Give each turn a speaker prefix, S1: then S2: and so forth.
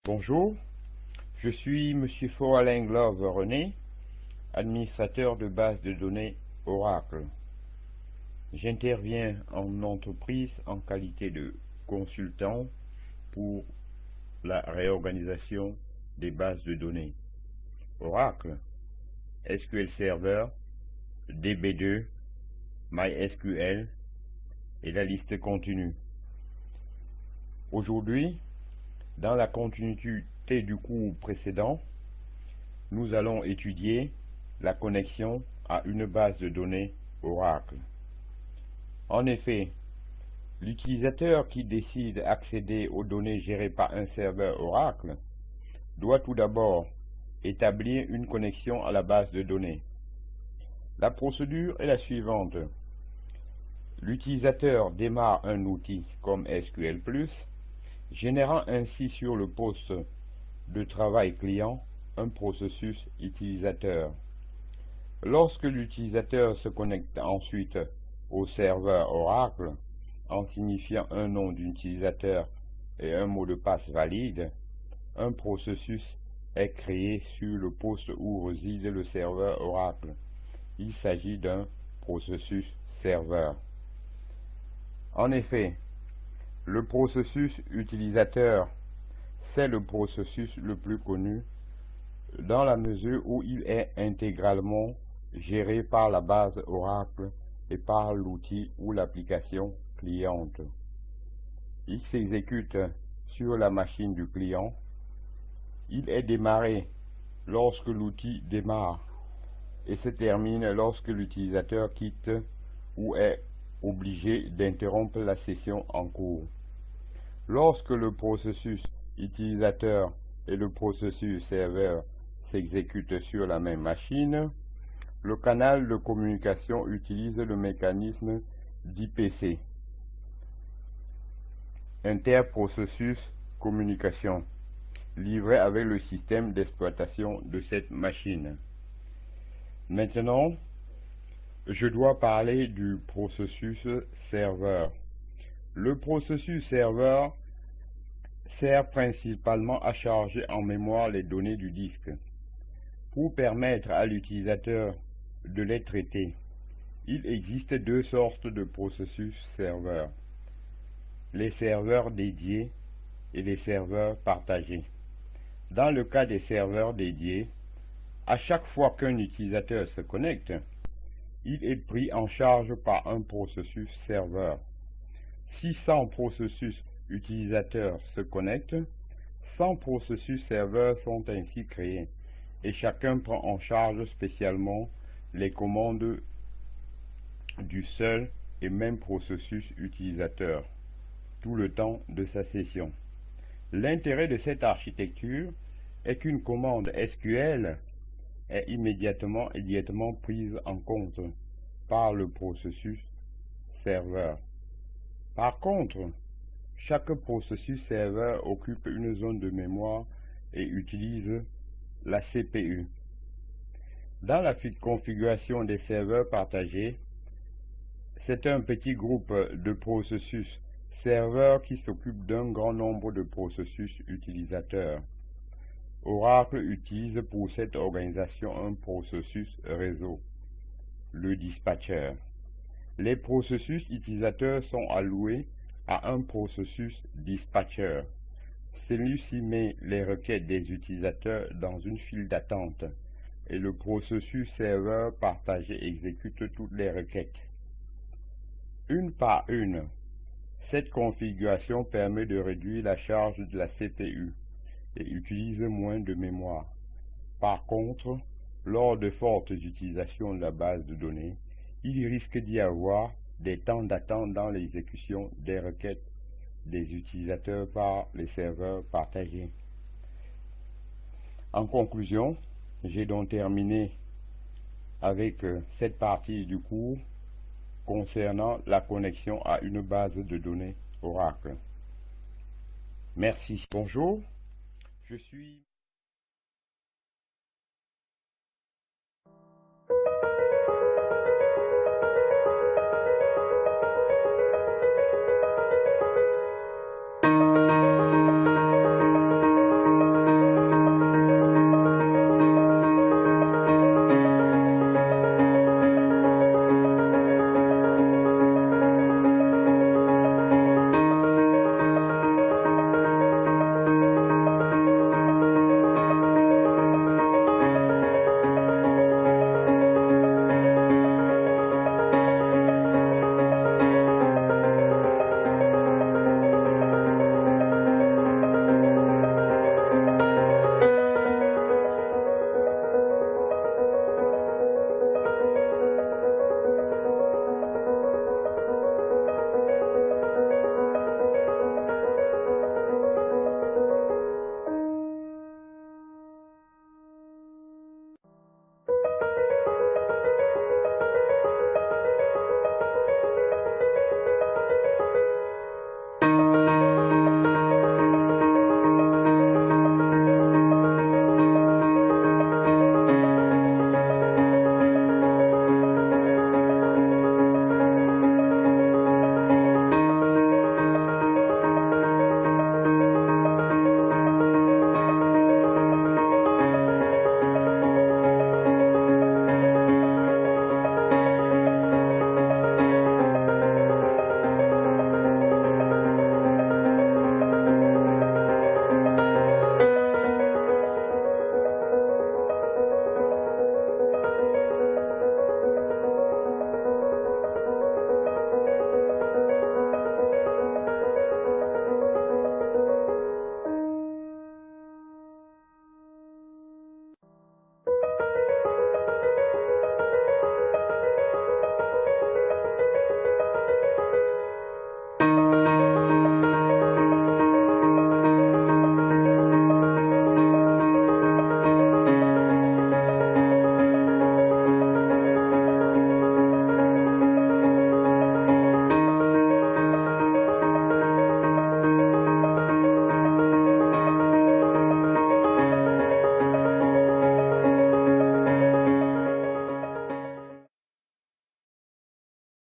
S1: Bonjour, je suis Monsieur Alain Glove René, administrateur de base de données Oracle. J'interviens en entreprise en qualité de consultant pour la réorganisation des bases de données Oracle, SQL Server, DB2, MySQL et la liste continue. Aujourd'hui, dans la continuité du cours précédent, nous allons étudier la connexion à une base de données Oracle. En effet, l'utilisateur qui décide d'accéder aux données gérées par un serveur Oracle doit tout d'abord établir une connexion à la base de données. La procédure est la suivante. L'utilisateur démarre un outil comme SQL+, générant ainsi sur le poste de travail client un processus utilisateur. Lorsque l'utilisateur se connecte ensuite au serveur Oracle en signifiant un nom d'utilisateur et un mot de passe valide, un processus est créé sur le poste où réside le serveur Oracle. Il s'agit d'un processus serveur. En effet, le processus utilisateur, c'est le processus le plus connu dans la mesure où il est intégralement géré par la base Oracle et par l'outil ou l'application cliente. Il s'exécute sur la machine du client. Il est démarré lorsque l'outil démarre et se termine lorsque l'utilisateur quitte ou est obligé d'interrompre la session en cours. Lorsque le processus utilisateur et le processus serveur s'exécutent sur la même machine, le canal de communication utilise le mécanisme d'IPC, interprocessus communication, livré avec le système d'exploitation de cette machine. Maintenant, je dois parler du processus serveur. Le processus serveur sert principalement à charger en mémoire les données du disque. Pour permettre à l'utilisateur de les traiter, il existe deux sortes de processus serveurs: les serveurs dédiés et les serveurs partagés. Dans le cas des serveurs dédiés, à chaque fois qu'un utilisateur se connecte, il est pris en charge par un processus serveur. Si 100 processus utilisateurs se connectent, 100 processus serveurs sont ainsi créés et chacun prend en charge spécialement les commandes du seul et même processus utilisateur tout le temps de sa session. L'intérêt de cette architecture est qu'une commande SQL est immédiatement et directement prise en compte par le processus serveur. Par contre, chaque processus serveur occupe une zone de mémoire et utilise la CPU. Dans la configuration des serveurs partagés, c'est un petit groupe de processus serveurs qui s'occupe d'un grand nombre de processus utilisateurs. Oracle utilise pour cette organisation un processus réseau, le dispatcher. Les processus utilisateurs sont alloués à un processus dispatcher. Celui-ci met les requêtes des utilisateurs dans une file d'attente et le processus serveur partagé exécute toutes les requêtes. Une par une, cette configuration permet de réduire la charge de la CPU et utilise moins de mémoire. Par contre, lors de fortes utilisations de la base de données, il risque d'y avoir des temps d'attente dans l'exécution des requêtes des utilisateurs par les serveurs partagés. En conclusion, j'ai donc terminé avec cette partie du cours concernant la connexion à une base de données Oracle. Merci. Bonjour, je suis